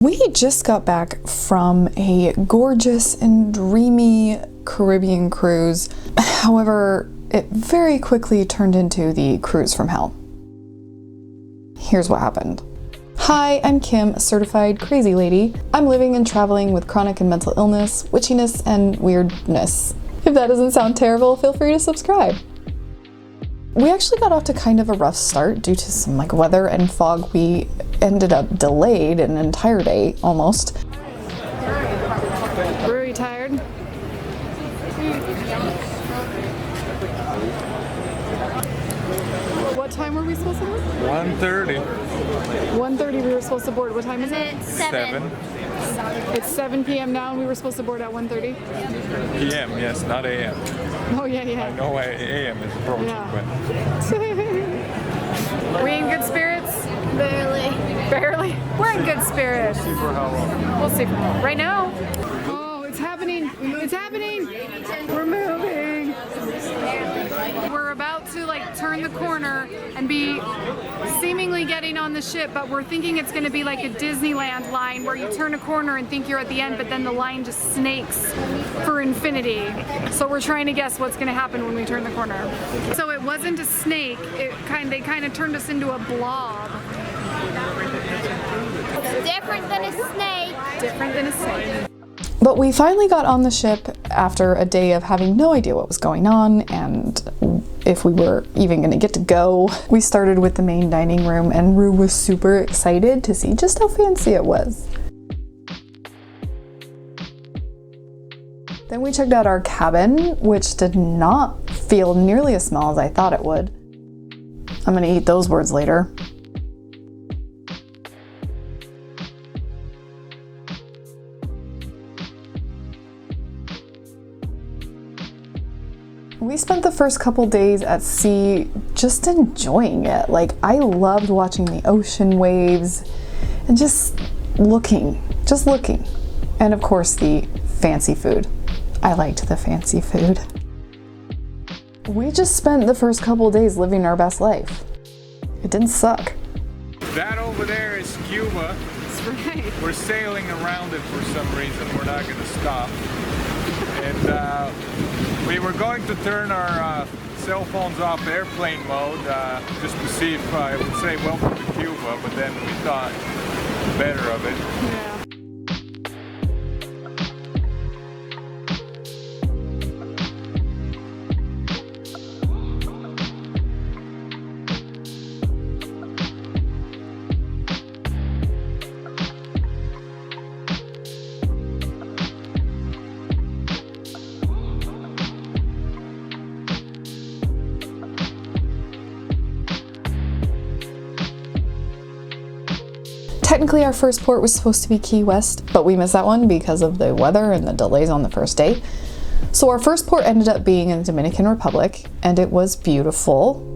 We just got back from a gorgeous and dreamy Caribbean cruise. However, it very quickly turned into the cruise from hell. Here's what happened. Hi, I'm Kim, a certified crazy lady. I'm living and traveling with chronic and mental illness, witchiness, and weirdness. If that doesn't sound terrible, feel free to subscribe. We actually got off to kind of a rough start due to some weather and fog. We ended up delayed an entire day almost. Are you tired? What time were we supposed to board? 1:30. 1:30 we were supposed to board. What time is it? 7 It's 7 p.m. now and we were supposed to board at 1:30? p.m. Yes, not a.m. Oh yeah. I know a.m. is approaching, but Are we in good spirits? Barely? We're in good spirits. see for how long. We'll see. Right now. Oh, it's happening. It's happening. We're moving. We're about to turn the corner and be seemingly getting on the ship, but we're thinking it's going to be like a Disneyland line where you turn a corner and think you're at the end, but then the line just snakes for infinity. So we're trying to guess what's going to happen when we turn the corner. So it wasn't a snake. They kind of turned us into a blob. Different than a snake. Different than a snake. But we finally got on the ship after a day of having no idea what was going on and if we were even going to get to go. We started with the main dining room and Rue was super excited to see just how fancy it was. Then we checked out our cabin, which did not feel nearly as small as I thought it would. I'm going to eat those words later. We spent the first couple days at sea just enjoying it. I loved watching the ocean waves and just looking. And of course the fancy food. I liked the fancy food. We just spent the first couple days living our best life. It didn't suck. That over there is Cuba. That's right. We're sailing around it for some reason. We're not going to stop. And we were going to turn our cell phones off airplane mode just to see if I would say welcome to Cuba, but then we thought better of it. Yeah. Technically our first port was supposed to be Key West, but we missed that one because of the weather and the delays on the first day. So our first port ended up being in the Dominican Republic, and it was beautiful.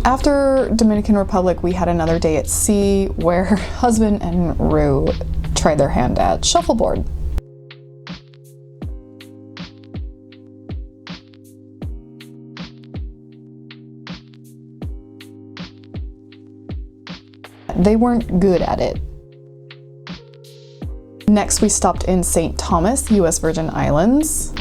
After Dominican Republic, we had another day at sea where husband and Rue tried their hand at shuffleboard. They weren't good at it. Next, we stopped in St. Thomas, U.S. Virgin Islands.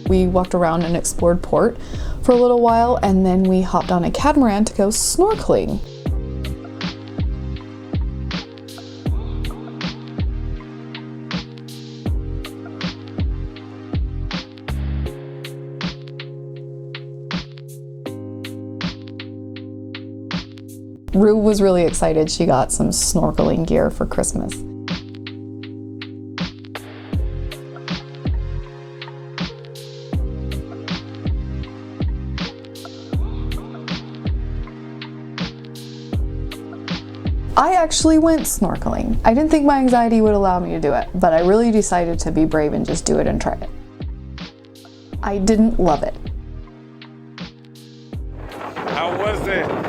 We walked around and explored port for a little while, and then we hopped on a catamaran to go snorkeling. Rue was really excited. She got some snorkeling gear for Christmas. I actually went snorkeling. I didn't think my anxiety would allow me to do it, but I really decided to be brave and just do it and try it. I didn't love it. How was it?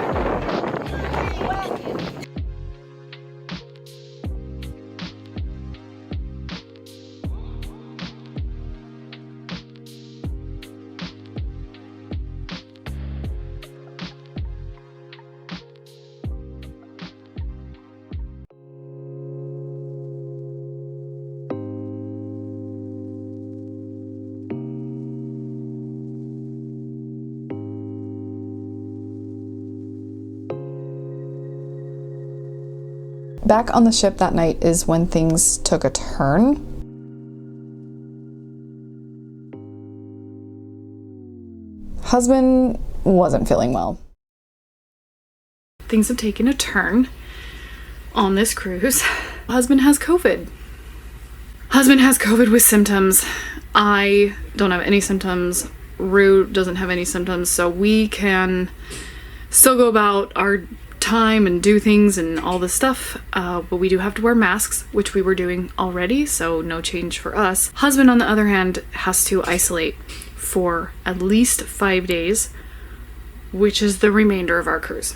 Back on the ship that night is when things took a turn. Husband wasn't feeling well. Things have taken a turn on this cruise. Husband has COVID. Husband has COVID with symptoms. I don't have any symptoms. Rue doesn't have any symptoms, so we can still go about our time and do things and all this stuff, but we do have to wear masks, which we were doing already, so no change for us. Husband, on the other hand, has to isolate for at least 5 days, which is the remainder of our cruise.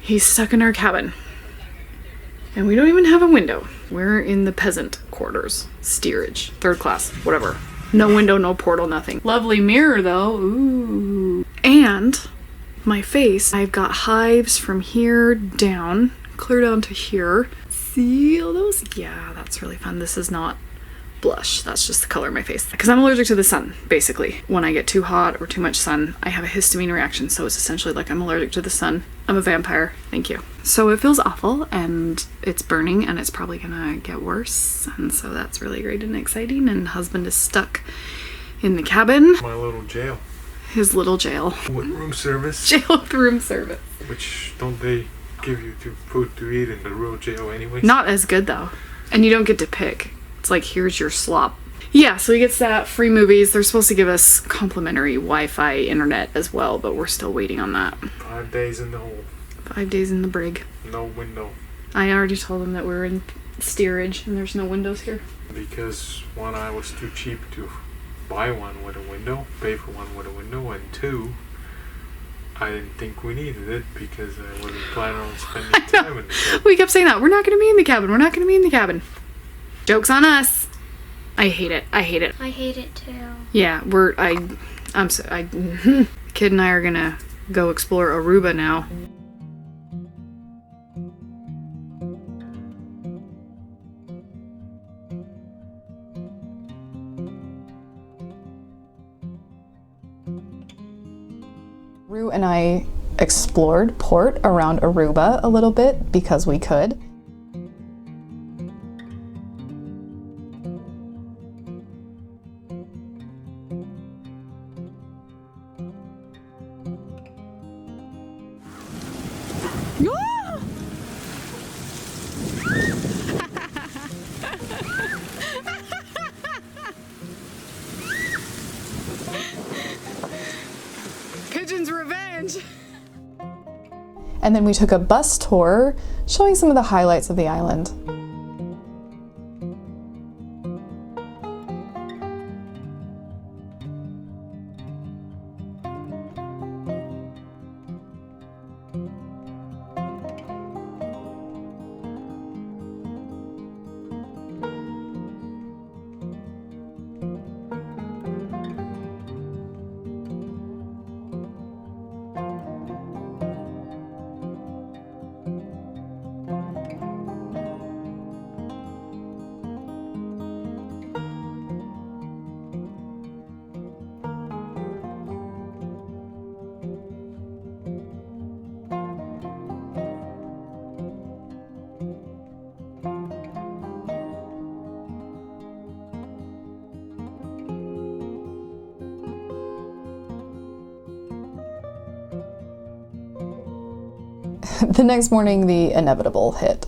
He's stuck in our cabin, and we don't even have a window. We're in the peasant quarters, steerage, third class, whatever. No window, no portal, nothing. Lovely mirror though, ooh. And my face, I've got hives from here down, clear down to here. See all those? Yeah, that's really fun. This is not blush, that's just the color of my face. Because I'm allergic to the sun, basically. When I get too hot or too much sun, I have a histamine reaction, so it's essentially like I'm allergic to the sun. I'm a vampire, thank you. So it feels awful, and it's burning, and it's probably gonna get worse, and so that's really great and exciting, and husband is stuck in the cabin. My little jail. His little jail. With room service. Jail with room service. Which don't they give you food to eat in the real jail anyway? Not as good though. And you don't get to pick. It's like, here's your slop. Yeah, so he gets that, free movies. They're supposed to give us complimentary Wi-Fi internet as well, but we're still waiting on that. 5 days in the hole. 5 days in the brig. No window. I already told him that we're in steerage and there's no windows here. Because one, I was too cheap to buy one with a window, pay for one with a window, and two, I didn't think we needed it because I wasn't planning on spending time in the cabin. We kept saying that. We're not going to be in the cabin. We're not going to be in the cabin. Joke's on us. I hate it. I hate it. I hate it too. Yeah, Kid and I are going to go explore Aruba now. Rue and I explored port around Aruba a little bit because we could. Pigeon's revenge. And then we took a bus tour showing some of the highlights of the island. The next morning, the inevitable hit.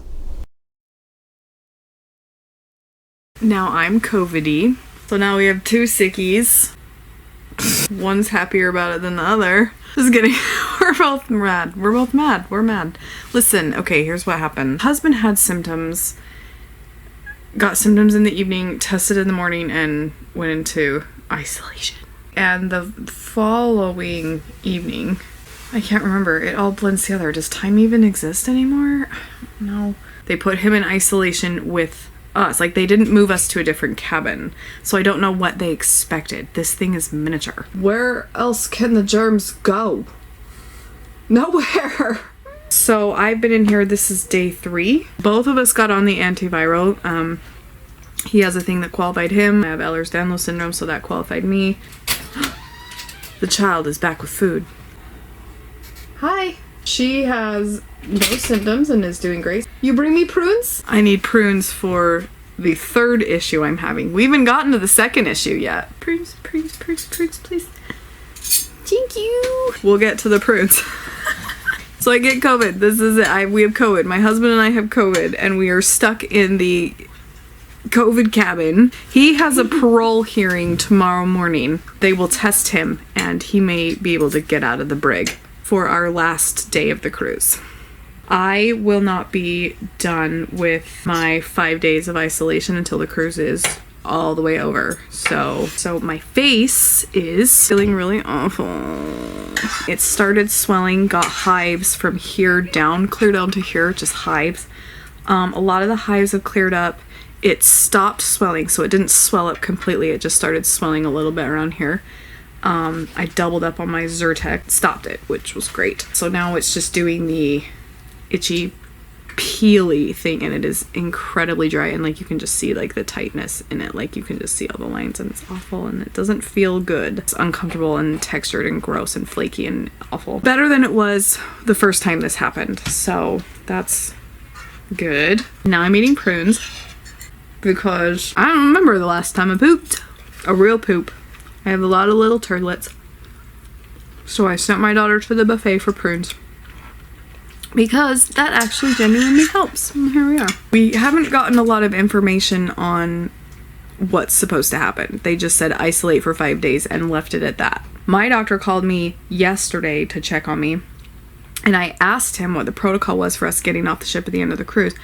Now I'm COVID-y. So now we have two sickies. One's happier about it than the other. Just kidding. We're both mad. We're both mad. We're mad. Listen, okay, here's what happened. Husband had symptoms. Got symptoms in the evening, tested in the morning, and went into isolation. And the following evening, I can't remember. It all blends together. Does time even exist anymore? No. They put him in isolation with us. Like, they didn't move us to a different cabin. So I don't know what they expected. This thing is miniature. Where else can the germs go? Nowhere. So I've been in here. This is day 3. Both of us got on the antiviral. He has a thing that qualified him. I have Ehlers-Danlos syndrome, so that qualified me. The child is back with food. Hi. She has no symptoms and is doing great. You bring me prunes? I need prunes for the 3rd issue I'm having. We haven't gotten to the 2nd issue yet. Prunes, prunes, prunes, prunes, please. Thank you. We'll get to the prunes. So I get COVID. This is it. We have COVID. My husband and I have COVID, and we are stuck in the COVID cabin. He has a parole hearing tomorrow morning. They will test him, and he may be able to get out of the brig for our last day of the cruise. I will not be done with my 5 days of isolation until the cruise is all the way over. So my face is feeling really awful. It started swelling, got hives from here down, cleared down to here, just hives. A lot of the hives have cleared up. It stopped swelling, so it didn't swell up completely. It just started swelling a little bit around here. I doubled up on my Zyrtec, stopped it, which was great. So now it's just doing the itchy, peely thing, and it is incredibly dry, and like you can just see like the tightness in it. Like you can just see all the lines, and it's awful, and it doesn't feel good. It's uncomfortable and textured and gross and flaky and awful. Better than it was the first time this happened, so that's good. Now I'm eating prunes because I don't remember the last time I pooped. A real poop. I have a lot of little turdlets. So I sent my daughter to the buffet for prunes. Because that actually genuinely helps. And here we are. We haven't gotten a lot of information on what's supposed to happen. They just said isolate for 5 days and left it at that. My doctor called me yesterday to check on me. And I asked him what the protocol was for us getting off the ship at the end of the cruise.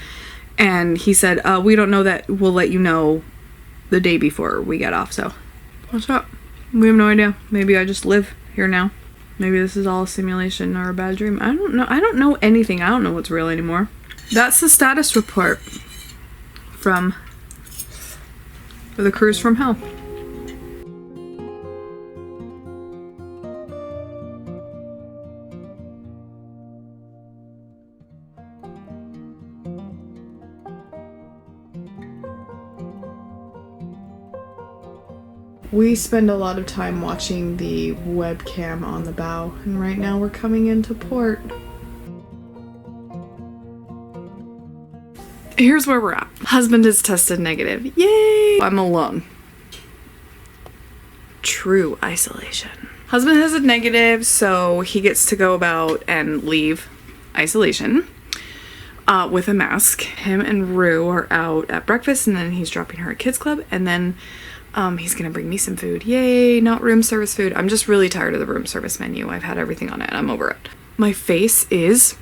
And he said, we don't know that. We'll let you know the day before we get off. So what's up? We have no idea. Maybe I just live here now. Maybe this is all a simulation or a bad dream. I don't know. I don't know anything. I don't know what's real anymore. That's the status report from the cruise from hell. We spend a lot of time watching the webcam on the bow, and right now we're coming into port. Here's where we're at. Husband is tested negative. Yay! I'm alone. True isolation. Husband has a negative, so he gets to go about and leave isolation with a mask. Him and Rue are out at breakfast, and then he's dropping her at kids club, and then He's gonna bring me some food. Yay, not room service food. I'm just really tired of the room service menu. I've had everything on it and I'm over it. My face is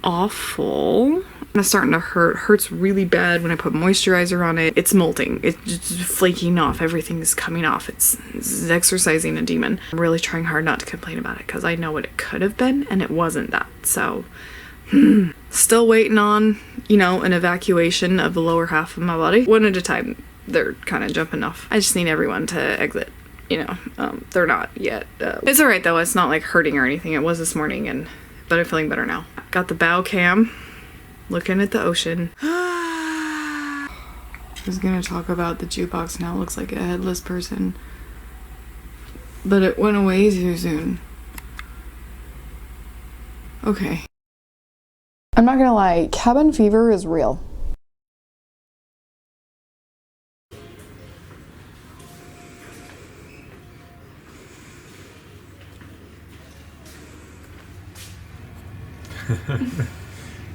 awful. It's starting to hurt. Hurts really bad when I put moisturizer on it. It's molting. It's just flaking off. Everything is coming off. It's exercising a demon. I'm really trying hard not to complain about it because I know what it could have been and it wasn't that. So, still waiting on, you know, an evacuation of the lower half of my body. One at a time. They're kind of jumping off. I just need everyone to exit. You know, they're not yet. It's alright though. It's not like hurting or anything. It was this morning, but I'm feeling better now. Got the bow cam, looking at the ocean. I was gonna talk about the jukebox now. It looks like a headless person, but it went away too soon. Okay. I'm not gonna lie, cabin fever is real.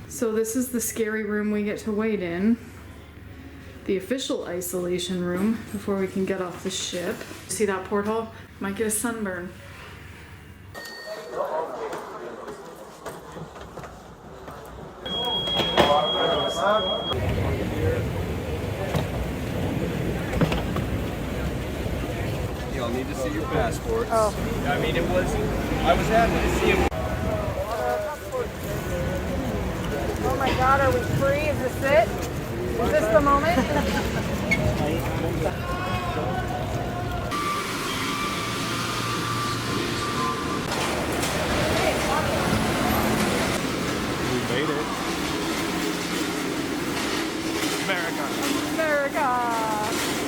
So this is the scary room we get to wait in. The official isolation room before we can get off the ship. See that porthole? Might get a sunburn. You'll need to see your passports. Oh. I mean, I was happy to see him. Oh my god, are we free? Is this it? Is this the moment? We made it. America!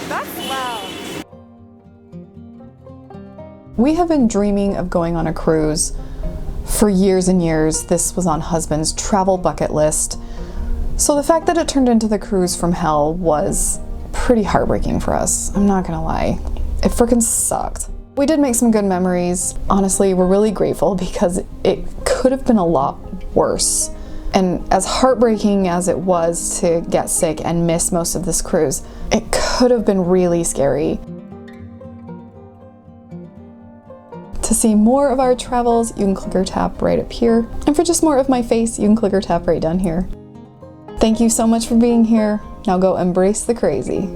That's loud. We have been dreaming of going on a cruise for years and years. This was on husband's travel bucket list. So the fact that it turned into the cruise from hell was pretty heartbreaking for us. I'm not gonna lie. It freaking sucked. We did make some good memories. Honestly, we're really grateful because it could have been a lot worse. And as heartbreaking as it was to get sick and miss most of this cruise, it could have been really scary. To see more of our travels, you can click or tap right up here. And for just more of my face, you can click or tap right down here. Thank you so much for being here. Now go embrace the crazy.